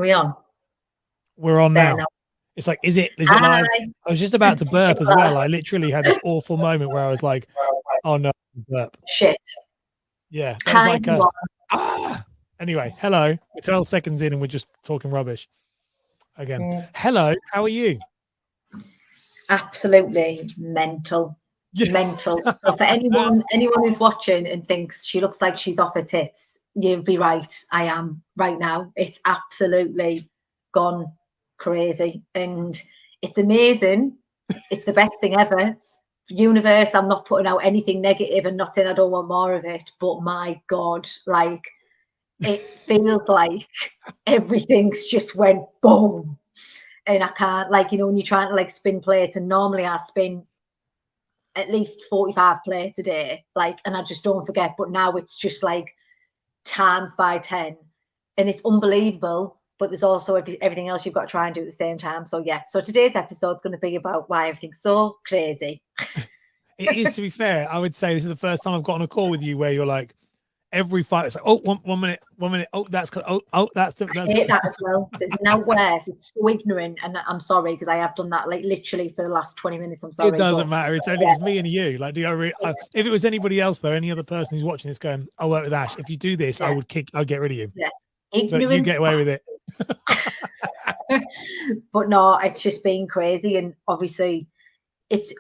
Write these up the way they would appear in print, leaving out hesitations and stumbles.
we on? We're on now. It's like, is it live? I was just about to burp as well. I literally had this awful moment where I was like, oh no, burp. Shit. Yeah. That was like Anyway, hello. We're 12 seconds in and we're just talking rubbish again. Hello, how are you? Absolutely mental. Mental. So for anyone who's watching and thinks she looks like she's off her tits, you'd be right. I am right now. It's absolutely gone crazy and it's amazing. It's the best thing ever. Universe, I'm not putting out anything negative and not saying I don't want more of it, but my God, like it feels like everything's just went boom. And I can't, like, you know, when you're trying to like spin plates, and normally I spin at least 45 plates a day, like, and I just don't forget. But now it's just like times by 10, and it's unbelievable. But there's also everything else you've got to try and do at the same time. So yeah, so today's episode is going to be about why everything's so crazy. It is, to be fair. I would say this is the first time I've got on a call with you where you're like, every fight, it's like, oh, one minute. Oh, that's that's. I hate that as well. There's nowhere. It's so ignorant, and I'm sorry because I have done that like literally for the last 20 minutes. I'm sorry. It doesn't matter. It's only it's me and you. Like, if it was anybody else though, any other person who's watching this going, I work with Ash. If you do this, I'll get rid of you. Yeah, ignorant. But you get away with it. But no, it's just been crazy, and obviously, it's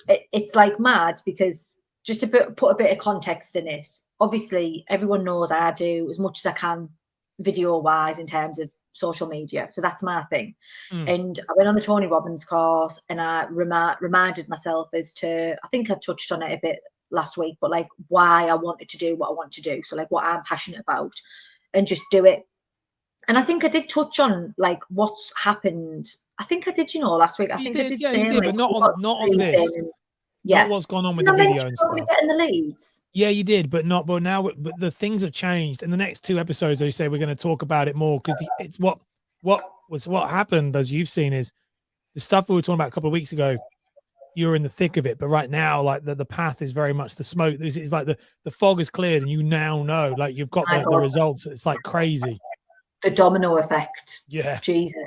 like mad because just to put a bit of context in it. Obviously, everyone knows I do as much as I can video-wise in terms of social media. So that's my thing. And I went on the Tony Robbins course and I reminded myself as to, I think I touched on it a bit last week, but like why I wanted to do what I want to do. So like what I'm passionate about and just do it. And I think I did touch on like what's happened. I think I did, last week. I think I did say, like, but not on this. Yeah, not what's gone on with the video and stuff. Getting the leads. Yeah, you did, but now the things have changed. In the next 2 episodes, as you say, we're going to talk about it more because it's what happened, as you've seen, is the stuff we were talking about a couple of weeks ago. You're in the thick of it, but right now, like the path is very much the smoke. It's like the fog is cleared, and you now know, like you've got the results. It's like crazy. The domino effect. Yeah, Jesus.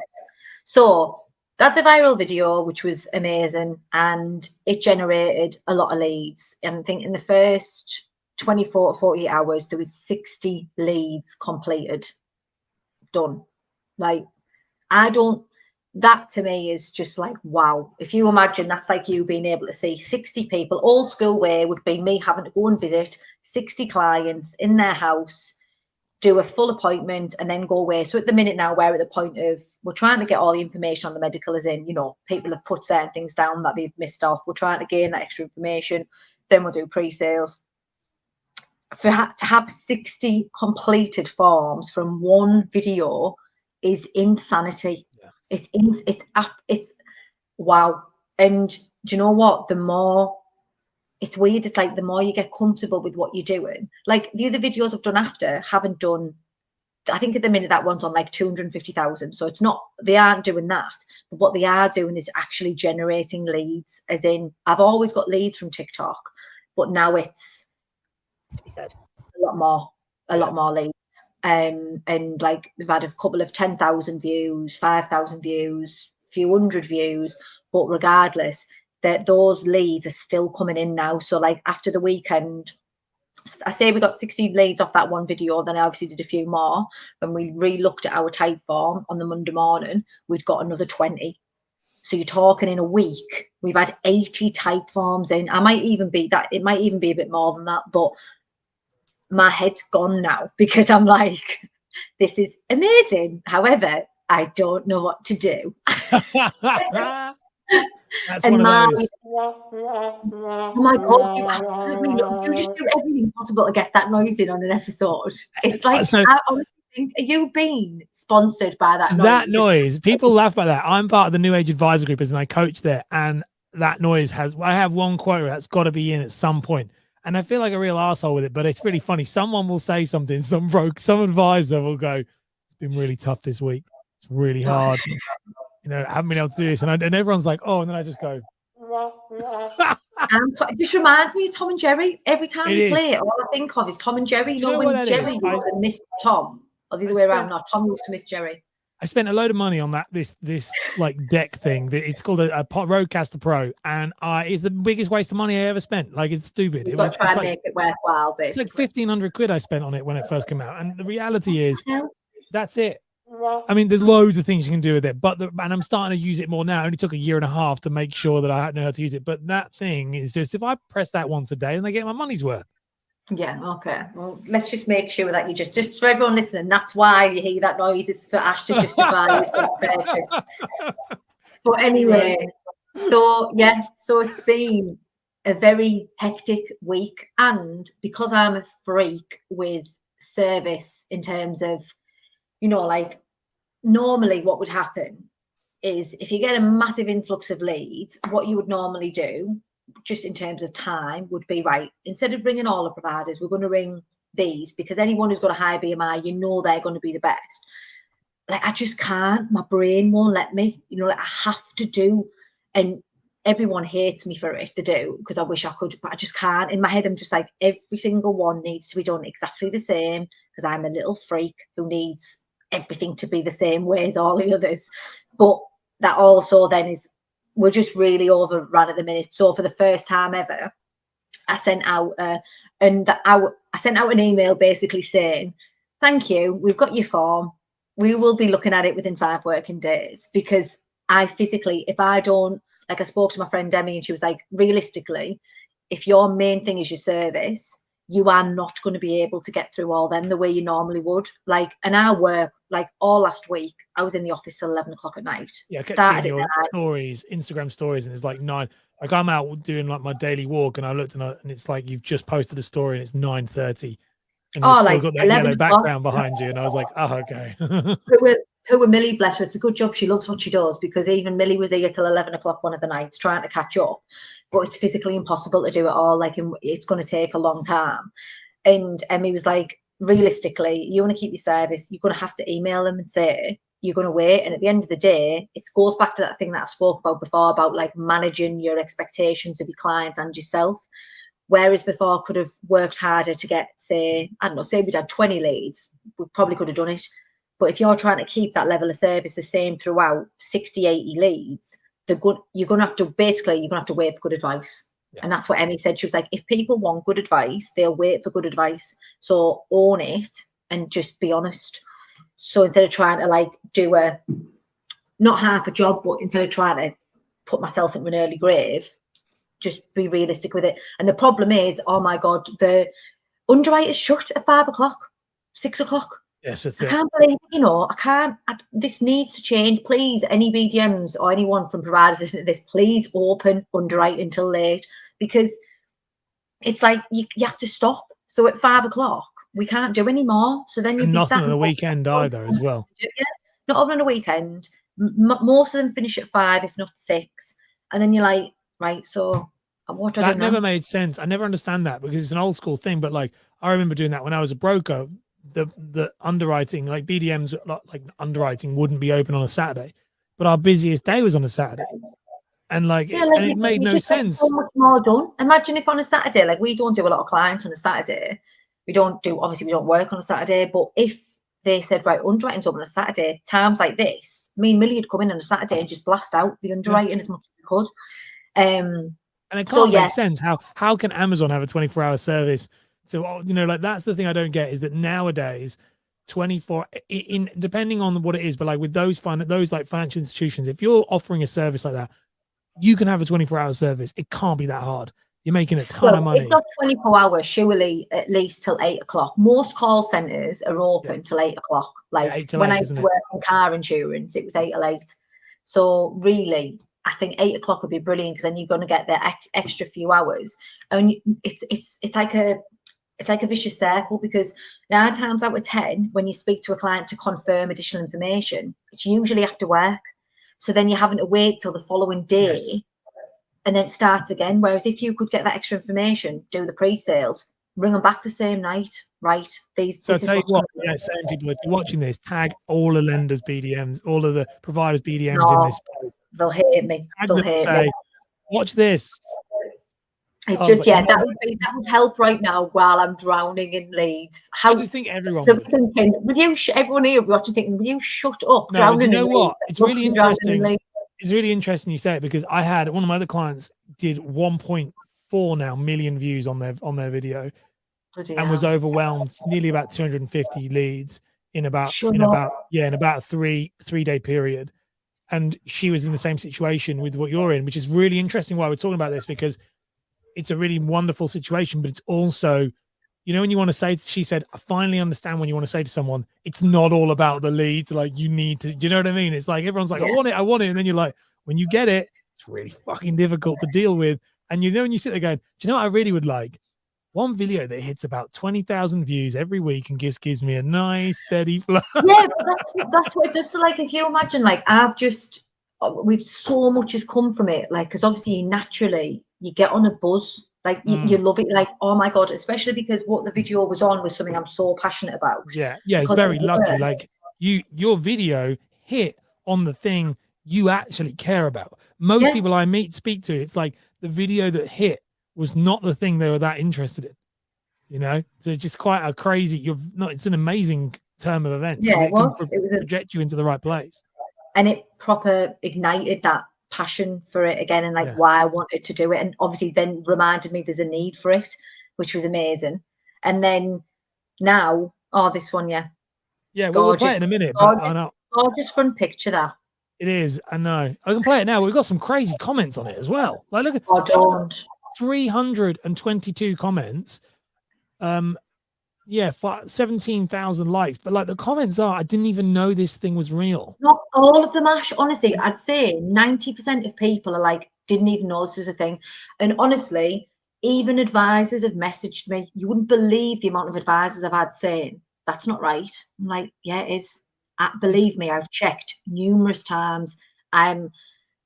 So. Got the viral video, which was amazing, and it generated a lot of leads. And I think in the first 24 to 48 hours, there was 60 leads completed, done. Like, that to me is just like, wow. If you imagine that's like you being able to see 60 people, old school way would be me having to go and visit 60 clients in their house, do a full appointment and then go away. So at the minute now, we're at the point of we're trying to get all the information on the medical, as in, people have put certain things down that they've missed off. We're trying to gain that extra information. Then we'll do pre-sales. To have 60 completed forms from one video is insanity. Yeah. It's wow. And do you know what? It's weird. It's like the more you get comfortable with what you're doing, like the other videos I've done after haven't done, I think at the minute that one's on like 250,000. So it's not, they aren't doing that. But what they are doing is actually generating leads, as in I've always got leads from TikTok, but now it's a lot more leads. And like they've had a couple of 10,000 views, 5,000 views, few hundred views, but regardless, that those leads are still coming in now. So like after the weekend, I say we got 60 leads off that one video. Then I obviously did a few more. When we re-looked at our type form on the Monday morning, we'd got another 20. So you're talking in a week, we've had 80 type forms in. It might even be a bit more than that, but my head's gone now because I'm like, this is amazing. However, I don't know what to do. That's one of those. Oh my God, you just do everything possible to get that noise in on an episode. It's like, I honestly think, are you being sponsored by that noise? That noise, people laugh about that. I'm part of the New Age Advisor Group and I coach there, and that noise I have one quote that's got to be in at some point. And I feel like a real asshole with it, but it's really funny. Someone will say something, some advisor will go, it's been really tough this week. It's really hard. I haven't been able to do this. And everyone's like, oh, and then I just go. It just reminds me of Tom and Jerry. Every time you play it, all I think of is Tom and Jerry. You know when Jerry used to miss Tom, or the other way around, not Tom used to miss Jerry. I spent a load of money on that this like deck thing. It's called a Rodecaster Pro, and it's the biggest waste of money I ever spent. Like, it's stupid. You've got to try and make it worthwhile, It's like basically. 1,500 quid I spent on it when it first came out, and the reality is Yeah. that's it. I mean, there's loads of things you can do with it, and I'm starting to use it more now. It only took a year and a half to make sure that I know how to use it. But that thing is just, if I press that once a day, then I get my money's worth. Yeah, okay. Well, let's just make sure that you just for everyone listening, that's why you hear that noise. It's for Ash to justify his purchase. But anyway, so it's been a very hectic week, and because I'm a freak with service in terms of, like, normally what would happen is if you get a massive influx of leads, what you would normally do, just in terms of time, would be, right, instead of ringing all the providers, we're going to ring these, because anyone who's got a high BMI, they're going to be the best. Like, I just can't. My brain won't let me. Like, I have to do, and everyone hates me for it to do, because I wish I could, but I just can't. In my head, I'm just like, every single one needs to be done exactly the same, because I'm a little freak who needs everything to be the same way as all the others. But that also then is, we're just really overrun at the minute. So for the first time ever, I sent out an email basically saying, thank you, we've got your form. We will be looking at it within 5 working days, because I physically, if I don't, like, I spoke to my friend Demi, and she was like, realistically, if your main thing is your service, you are not going to be able to get through all them the way you normally would. Like, an hour, like, all last week, I was in the office till 11 o'clock at night. Yeah, I kept seeing your stories, Instagram stories, and it's like 9. Like, I'm out doing like my daily walk, and I looked, and it's like you've just posted a story, and it's 9:30, and you've still got that yellow background behind you. And I was like, oh, okay. Who were Millie, bless her. It's a good job she loves what she does, because even Millie was here till 11 o'clock one of the nights trying to catch up, but it's physically impossible to do it all. Like, it's going to take a long time. And Emmy was like, realistically, you want to keep your service, you're going to have to email them and say you're going to wait. And at the end of the day, it goes back to that thing that I spoke about before, about like managing your expectations of your clients and yourself. Whereas before, I could have worked harder to get, say we'd had 20 leads, we probably could have done it. But if you're trying to keep that level of service the same throughout 60, 80 leads, you're going to have to wait for good advice. Yeah. And that's what Emmy said. She was like, if people want good advice, they'll wait for good advice. So own it and just be honest. So instead of trying to like do not half a job, but instead of trying to put myself into an early grave, just be realistic with it. And the problem is, oh my God, the underwriters shut at 5 o'clock, 6 o'clock. Yes, I can't believe, I can't. This needs to change. Please, any BDMs or anyone from providers listening to this, please open underwriting till late, because it's like you have to stop. So at 5 o'clock, we can't do any more. So then you'd be nothing on the weekend either as well. Yeah, not even on a weekend. Most of them finish at 5, if not 6. And then you're like, right, so what do I do now? That never made sense. I never understand that, because it's an old school thing. But like, I remember doing that when I was a broker. The underwriting, like BDMs, like underwriting wouldn't be open on a Saturday, but our busiest day was on a Saturday, and and it made no sense. So much more done. Imagine if on a Saturday, like, we don't do a lot of clients on a Saturday. We don't work on a Saturday, but if they said, right, underwriting's open on a Saturday, times like this, me and Millie would come in on a Saturday and just blast out the underwriting as much as we could. And it can't make sense. How can Amazon have a 24-hour service? So, like, that's the thing I don't get, is that nowadays 24 in depending on what it is, but like with those like financial institutions, if you're offering a service like that, you can have a 24-hour service. It can't be that hard. You're making a ton of money. It's not 24 hours, surely at least till 8 o'clock. Most call centers are open till 8 o'clock. Like, when I used to work on car insurance, it was 8 till 8. So really, I think 8 o'clock would be brilliant, because then you're going to get the extra few hours. And it's like a vicious circle, because 9 times out of 10, when you speak to a client to confirm additional information, it's usually after work. So then you're having to wait till the following day, and then it starts again. Whereas if you could get that extra information, do the pre-sales, bring them back the same night, right? So I'll tell you what, saying people, if you're watching this, tag all the lenders BDMs, all of the providers BDMs in this. They'll hate me. They'll hate me. Watch this. It's I was just, like, yeah, that would help right now while I'm drowning in leads. I How just think everyone they're would. thinking, will you, everyone here watching thinking, will you shut up, No, but you drowning in know leads? what? It's Look, really you're drowning in interesting. leads. It's really interesting you say it, because I had one of my other clients did 1.4 now million views on their video, Bloody and was hell. overwhelmed, nearly about 250 leads in about Shut up. in about a three-day period. And she was in the same situation with what you're in, which is really interesting why we're talking about this, because it's a really wonderful situation, but it's also, you know, when you want to say, she said, I finally understand when you want to say to someone, it's not all about the leads. Like, you need to, you know what I mean? It's like, everyone's like, Yeah. I want it. And then you're like, when you get it, it's really fucking difficult to deal with. And you know, when you sit there going, do you know what I really would like? One video that hits about 20,000 views every week and just gives me a nice steady flow. Yeah, but that's what it does. So, like, if you imagine, like, we've so much has come from it, like, because obviously naturally you get on a buzz, like you love it, like, oh my god, especially because what the video was on was something I'm so passionate about. Yeah, it's Because very lucky. Like, your video hit on the thing you actually care about. Most yeah, people I speak to, it's like the video that hit was not the thing they were that interested in. You know, so it's just quite a crazy. It's an amazing term of events, because yeah, it can it was project you into the right place. and it proper ignited that passion for it again, and like Yeah. why I wanted to do it, and obviously then reminded me there's a need for it, which was amazing. And then now, oh, this one, yeah, Yeah, well, we'll play gorgeous, it in a minute, but gorgeous, I know gorgeous front picture that. it is. I know. I can play it now. We've got some crazy comments on it as well. Like, look at Oh, don't. 322 comments. Yeah, 17,000 likes. But like, the comments are, I didn't even know this thing was real. Not all of them, Ash. Honestly, I'd say 90% of people are like, didn't even know this was a thing. And honestly, even advisors have messaged me. You wouldn't believe the amount of advisors I've had saying, that's not right. I'm like, yeah, it is. It's Believe me, I've checked numerous times.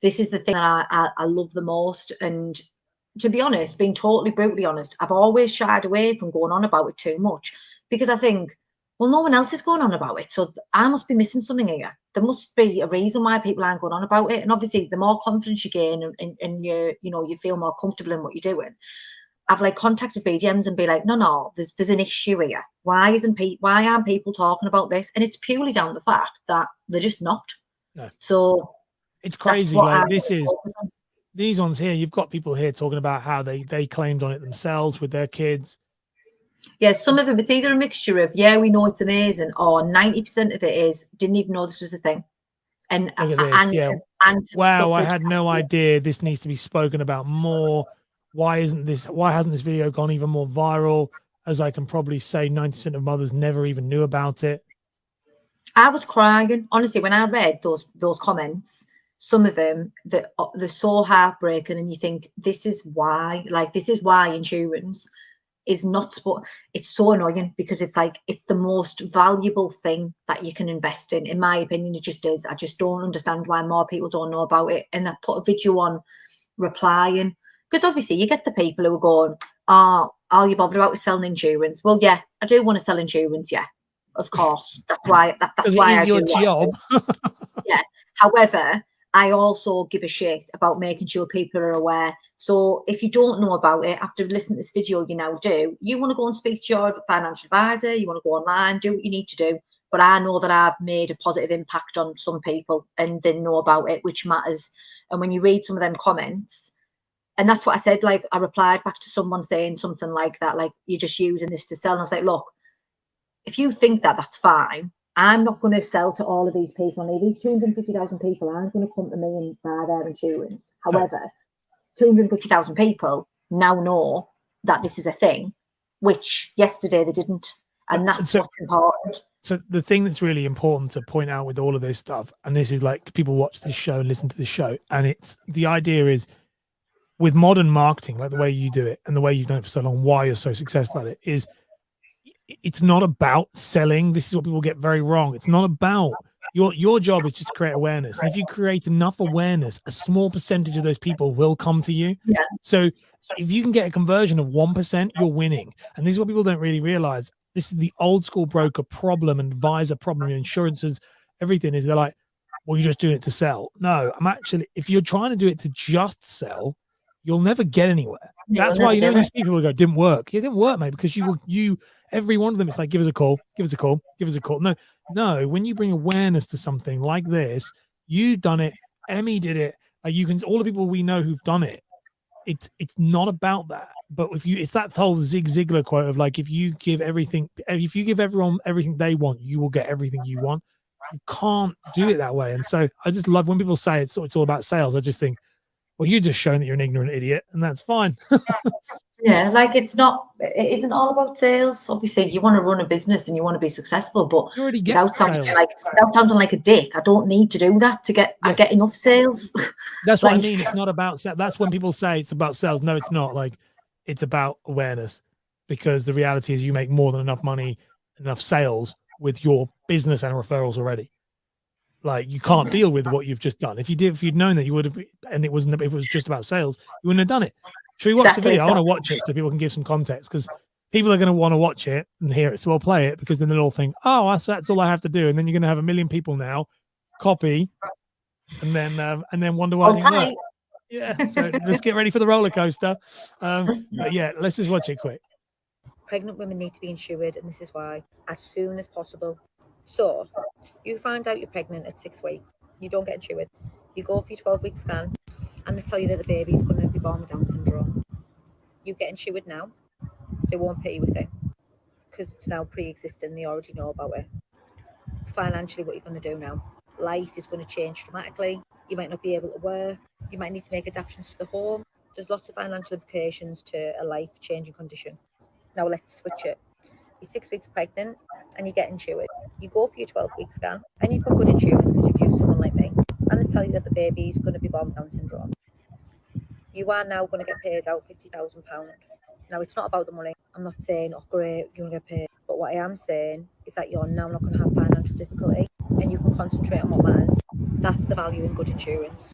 This is the thing that I love the most. And to be honest, being totally brutally honest, I've always shied away from going on about it too much, because I think, well, no one else is going on about it, so I must be missing something here. There must be a reason why people aren't going on about it. And obviously, the more confidence you gain, and you feel more comfortable in what you're doing. I've like contacted BDMs and be like, no, there's an issue here. Why aren't people talking about this? And it's purely down to the fact that they're just not. no, So it's that's crazy. what Like, these ones here, you've got people here talking about how they claimed on it themselves with their kids. Yeah, some of them, it's either a mixture of, yeah, we know it's amazing, or 90% of it is, didn't even know this was a thing. And Look at this. Yeah. Wow, I had no idea. This needs to be spoken about more. Why hasn't this video gone even more viral? As I can probably say, 90% of mothers never even knew about it. I was crying, honestly, when I read those comments. Some of them that they're so heartbreaking, and you think, this is why insurance is not sport. It's so annoying, because it's like, it's the most valuable thing that you can invest in my opinion. It just is. I just don't understand why more people don't know about it. And I put a video on replying, because obviously you get the people who are going, oh, all you bothered about was selling insurance. Well, yeah, I do want to sell insurance, yeah, of course. That's why It I is your do job. yeah. However, I also give a shit about making sure people are aware. So if you don't know about it after listening to this video, you now do. You want to go and speak to your financial advisor, you want to go online, do what you need to do. But I know that I've made a positive impact on some people, and they know about it, which matters. And when you read some of them comments, and that's what I said, like, I replied back to someone saying something like that, like, you're just using this to sell. And I was like, look, if you think that, that's fine. I'm not going to sell to all of these people. These 250,000 people aren't going to come to me and buy their insurance. However, 250,000 people now know that this is a thing, which yesterday they didn't. And that's what's important. So the thing that's really important to point out with all of this stuff, and this is like, people watch this show and listen to this show, and it's, the idea is, with modern marketing, like the way you do it and the way you've done it for so long, why you're so successful at it, is it's not about selling. This is what people get very wrong. It's not about, your job is just to create awareness. And if you create enough awareness, a small percentage of those people will come to you. Yeah. So if you can get a conversion of 1%, you're winning. And this is what people don't really realize. This is the old school broker problem and advisor problem in insurances. Everything is, they're like, well, you're just doing it to sell. No, I'm actually, if you're trying to do it to just sell, you'll never get anywhere. That's why, you know, these people go, didn't work. It didn't work, mate, because every one of them, it's like, give us a call, give us a call, give us a call. No, when you bring awareness to something like this, you've done it, Emmy did it, all the people we know who've done it, it's not about that. But it's that whole Zig Ziglar quote of like, if you give everyone everything they want, you will get everything you want. You can't do it that way. And so I just love when people say it's all about sales. I just think, well, you're just showing that you're an ignorant idiot, and that's fine. Yeah, like it isn't all about sales. Obviously, you want to run a business and you want to be successful, but You already get without sounding sales. like a dick, I don't need to do that to get. I get enough sales. That's what I mean. It's not about sales. That's when people say it's about sales. No, it's not. Like, it's about awareness, because the reality is you make more than enough money, enough sales with your business and referrals already. Like, you can't deal with what you've just done. If you'd known that, you would have, and if it was just about sales, you wouldn't have done it. Should we watch the video? I want to watch it so people can give some context, because people are going to want to watch it and hear it. So we'll play it, because then they'll all think, oh, that's all I have to do. And then you're going to have 1 million people now copy, and then wonder why it didn't work. Yeah. So let's get ready for the roller coaster. But yeah, let's just watch it quick. Pregnant women need to be insured, and this is why, as soon as possible. So you find out you're pregnant at 6 weeks. You don't get insured. You go for your 12-week scan, and they tell you that the baby's going to be born with Down syndrome. You get insured now. They won't pay you a thing, because it's now pre-existing. They already know about it. Financially, what you're going to do now? Life is going to change dramatically. You might not be able to work. You might need to make adaptations to the home. There's lots of financial implications to a life-changing condition. Now let's switch it. You're 6 weeks pregnant and you get insured. You go for your 12-week scan and you've got good insurance because you've used someone like me, and they tell you that the baby's going to be born with Down syndrome. You are now going to get paid out £50,000. Now, it's not about the money. I'm not saying, oh great, you're going to get paid. But what I am saying is that you're now not going to have financial difficulty, and you can concentrate on what matters. That's the value in good insurance.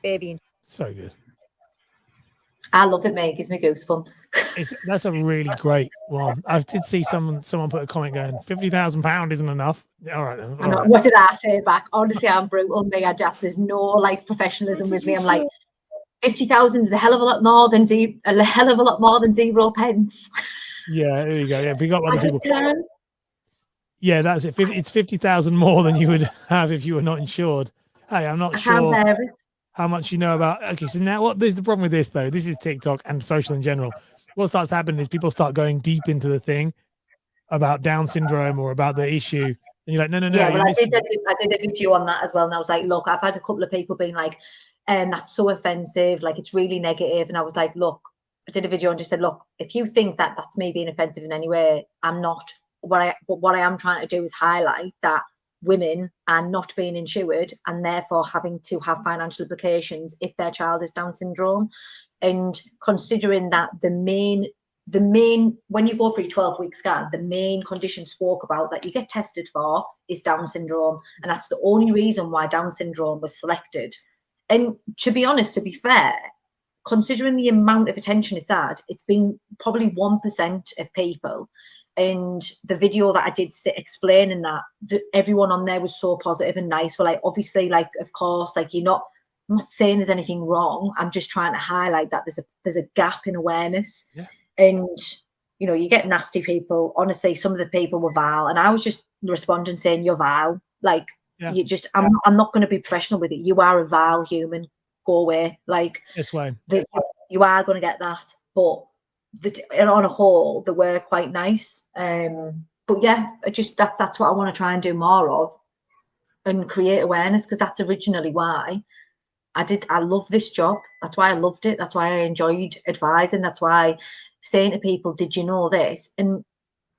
Baby. So good. I love it, mate. It gives me goosebumps. That's a really great one. I did see someone put a comment going, £50,000 isn't enough. All right, then. All right. What did I say back? Honestly, I'm brutal. Me, there's no like professionalism with me. I'm like, 50,000 is a hell of a lot more than 0 pence. Yeah, there you go. Yeah, we got other people. Yeah, that's it. It's 50,000 more than you would have if you were not insured. Hey, I'm not sure how much you know about. Okay, so now there's the problem with this though. This is TikTok and social in general. What starts happening is people start going deep into the thing about Down syndrome or about the issue, and you're like, no. Yeah, well, I did a video on that as well, and I was like, look, I've had a couple of people being like, that's so offensive, like it's really negative, and I was like, look, I did a video and just said, look, if you think that that's me being offensive in any way, I'm not. What I am trying to do is highlight that women are not being insured and therefore having to have financial implications if their child is Down syndrome. And considering that the main when you go for your 12-week scan, the main condition spoke about that you get tested for is Down syndrome, and that's the only reason why Down syndrome was selected. And to be honest, to be fair, considering the amount of attention it's had, it's been probably 1% of people. And the video that I did explaining that everyone on there was so positive and nice. Well, like, obviously, like, of course, like, I'm not saying there's anything wrong. I'm just trying to highlight that there's a gap in awareness. Yeah. And, you get nasty people. Honestly, some of the people were vile. And I was just responding saying, you're vile. Like, you just, I'm not going to be professional with it. You are a vile human. Go away. Like, this way. You are going to get that. But on a whole, they were quite nice. But yeah, that's what I want to try and do more of, and create awareness, because that's originally why I love this job. That's why I loved it. That's why I enjoyed advising. That's why saying to people, did you know this? And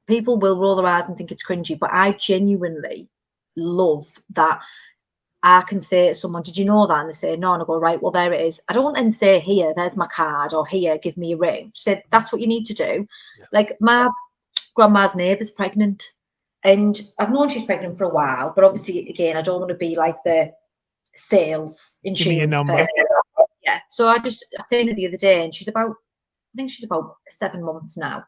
people will roll their eyes and think it's cringy, but I genuinely love that I can say to someone, did you know that? And they say no, and I go, right, well, there it is. I don't then say, here, there's my card, or here, give me a ring. She said, that's what you need to do. Yeah. Like, my grandma's neighbour's pregnant, and I've known she's pregnant for a while, but obviously, again, I don't want to be like the sales insurance. Give me your number. Yeah. So I seen her the other day, and I think she's about 7 months now.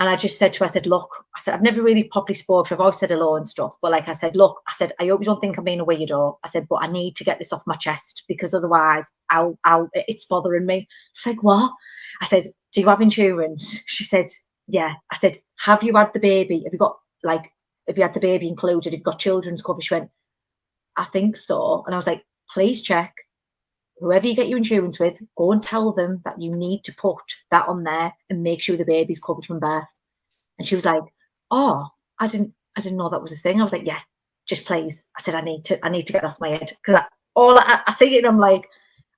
And I just said to her, I said, look, I said, I've never really properly spoken. I've always said hello and stuff. But like I said, look, I said, I hope you don't think I'm being a weirdo. I said, but I need to get this off my chest because otherwise it's bothering me. She's like, what? I said, do you have insurance? She said, yeah. I said, have you had the baby? Have you had the baby included? Have you got children's cover? She went, I think so. And I was like, please check. Whoever you get your insurance with, go and tell them that you need to put that on there and make sure the baby's covered from birth. And she was like, oh, I didn't know that was a thing. I was like, yeah, just please. I said, I need to get off my head. Because I see it and I'm like,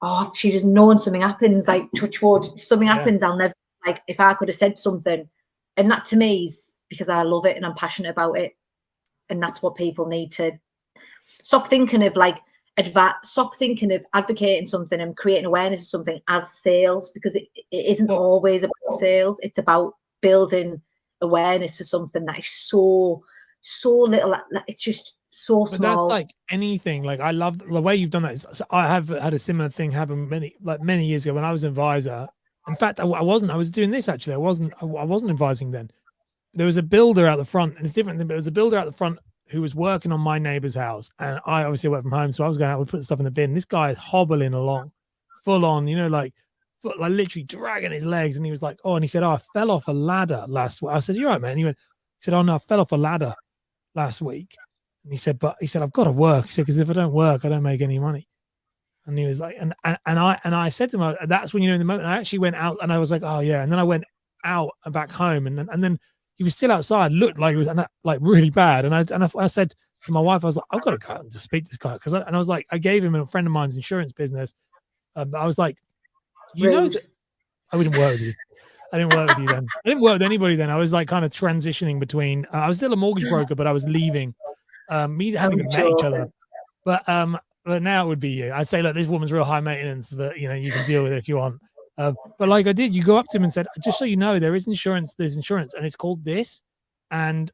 oh, if she doesn't know and something happens, like touch wood, something happens, I'll never, like, if I could have said something. And that to me is because I love it and I'm passionate about it. And that's what people need to stop thinking of, like, stop thinking of advocating something and creating awareness of something as sales, because it isn't always about sales. It's about building awareness for something that is so little. It's just so small. But that's like anything. Like, I love the way you've done that. So I have had a similar thing happen many years ago when I was an advisor. In fact, I was doing this actually. I wasn't advising then. There was a builder out the front, and it's different. But there was a builder out the front who was working on my neighbor's house, and I obviously work from home, so I was going out, would put stuff in the bin. This guy is hobbling along, full on, like literally dragging his legs, and he was like, oh, and he said, oh, I fell off a ladder last week. I said, you're right, man. He said, oh no, I fell off a ladder last week. And he said, I've got to work. He said, because if I don't work, I don't make any money. And he was like, and I said to him, that's when, in the moment, I actually went out, and I was like, oh yeah. And then I went out and back home, and then he was still outside, looked like he was like really bad. And I said to my wife, I was like, I've got to go out and just speak to this guy. I was like, I gave him a friend of mine's insurance business. I was like, know that I wouldn't work with you. I didn't work with you then. I didn't work with anybody then. I was like kind of transitioning between, I was still a mortgage broker, but I was leaving. We hadn't even met each other. But now it would be you. I'd say, look, this woman's real high maintenance, but you can deal with it if you want. But like I did, you go up to him and said, just so you know, there's insurance, and it's called this, and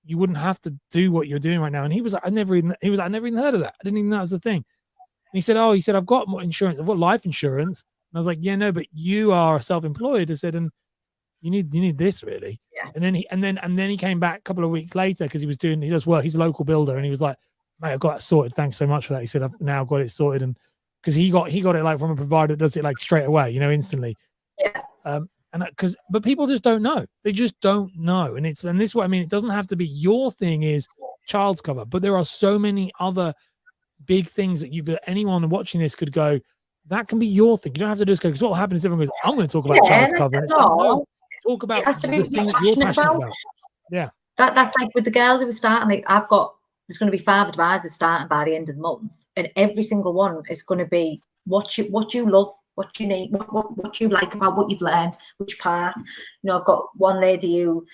you wouldn't have to do what you're doing right now. And he was like, I never even heard of that. I didn't even know that was a thing. And he said, I've got more insurance. I've got life insurance. And I was like, yeah, no, but you are self-employed. I said, and you need this really. Yeah. And then he came back a couple of weeks later because he does work. He's a local builder, and he was like, mate, I've got that sorted. Thanks so much for that. He said, I've now got it sorted. And because he got it like from a provider that does it like straight away, instantly. Yeah. But people just don't know. They just don't know. And this is what I mean. It doesn't have to be your thing is child's cover, but there are so many other big things that anyone watching this could go, that can be your thing. You don't have to just go, because what will happen is everyone goes, I'm going to talk about child's cover. And it's like, no, talk about the thing that you're passionate about. Yeah. That's like with the girls who were starting, like there's going to be 5 advisors starting by the end of the month, and every single one is going to be what you love, what you need, what you like about what you've learned, which part. I've got one lady who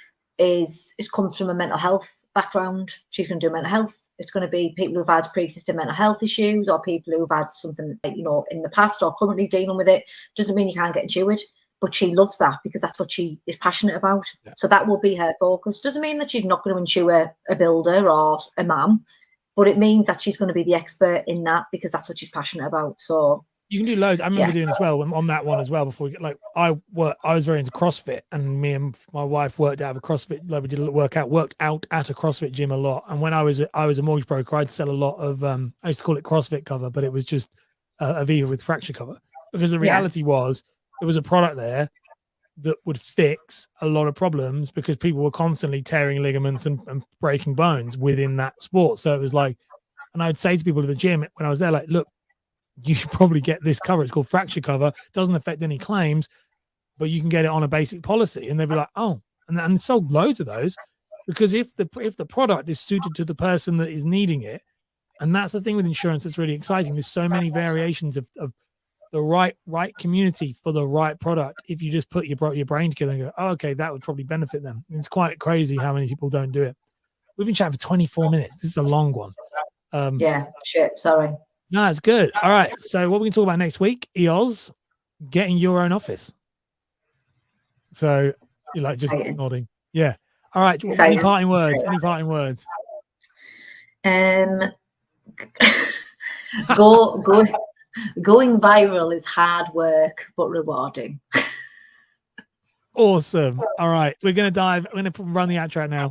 comes from a mental health background. She's going to do mental health. It's going to be people who've had pre-existing mental health issues, or people who've had something in the past or currently dealing with it. Doesn't mean you can't get insured, but she loves that because that's what she is passionate about. Yeah. So that will be her focus. Doesn't mean that she's not going to insure a builder or a mum, but it means that she's going to be the expert in that because that's what she's passionate about. So you can do loads. I remember doing as well on that one as well before. I was very into CrossFit, and me and my wife worked out of a CrossFit. Like we did worked out at a CrossFit gym a lot. And when I was a mortgage broker, I'd sell a lot of I used to call it CrossFit cover, but it was just Aviva with fracture cover, because the reality was there was a product there that would fix a lot of problems because people were constantly tearing ligaments and breaking bones within that sport. So it was like, and I'd say to people at the gym when I was there, like, look, you should probably get this cover. It's called fracture cover. Doesn't affect any claims, but you can get it on a basic policy. And they'd be like, oh, and sold loads of those, because if the product is suited to the person that is needing it, and that's the thing with insurance that's really exciting. There's so many variations of the right community for the right product. If you just put your brain together and go, oh, okay, that would probably benefit them. And it's quite crazy how many people don't do it. We've been chatting for 24 minutes. This is a long one. Sorry. No, it's good. All right. So what we can talk about next week, EOS, getting your own office. So you're like just nodding. Yeah. All right. Any parting words? Going viral is hard work, but rewarding. Awesome. All right, we're gonna run the outro now.